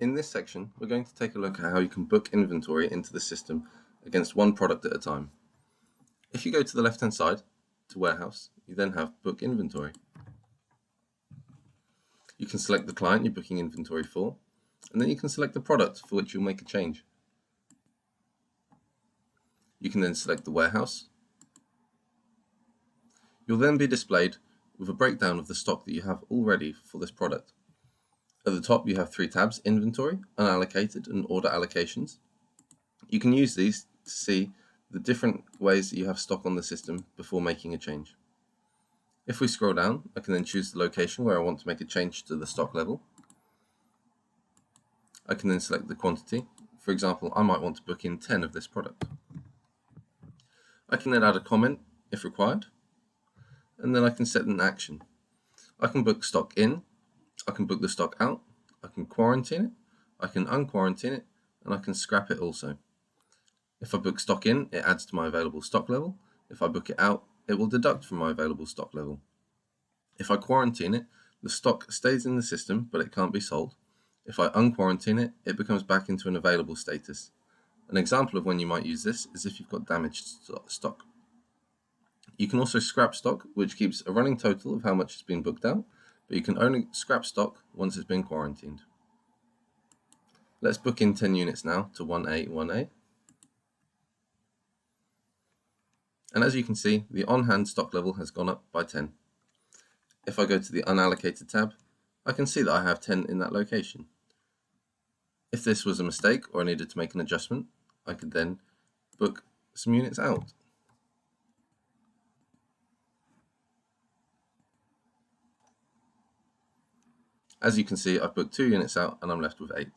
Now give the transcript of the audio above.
In this section, we're going to take a look at how you can book inventory into the system against one product at a time. If you go to the left-hand side to Warehouse, you then have Book Inventory. You can select the client you're booking inventory for, and then you can select the product for which you'll make a change. You can then select the warehouse. You'll then be displayed with a breakdown of the stock that you have already for this product. At the top you have three tabs: Inventory, Unallocated, and Order Allocations. You can use these to see the different ways that you have stock on the system before making a change. If we scroll down, I can then choose the location where I want to make a change to the stock level. I can then select the quantity. For example, I might want to book in 10 of this product. I can then add a comment if required, and then I can set an action. I can book stock in, I can book the stock out, I can quarantine it, I can unquarantine it, and I can scrap it also. If I book stock in, it adds to my available stock level. If I book it out, it will deduct from my available stock level. If I quarantine it, the stock stays in the system, but it can't be sold. If I unquarantine it, it becomes back into an available status. An example of when you might use this is if you've got damaged stock. You can also scrap stock, which keeps a running total of how much has been booked out, but you can only scrap stock once it's been quarantined. Let's book in 10 units now to 1A, 1A. And as you can see, the on-hand stock level has gone up by 10. If I go to the Unallocated tab, I can see that I have 10 in that location. If this was a mistake or I needed to make an adjustment, I could then book some units out. As you can see, I've booked 2 units out and I'm left with 8.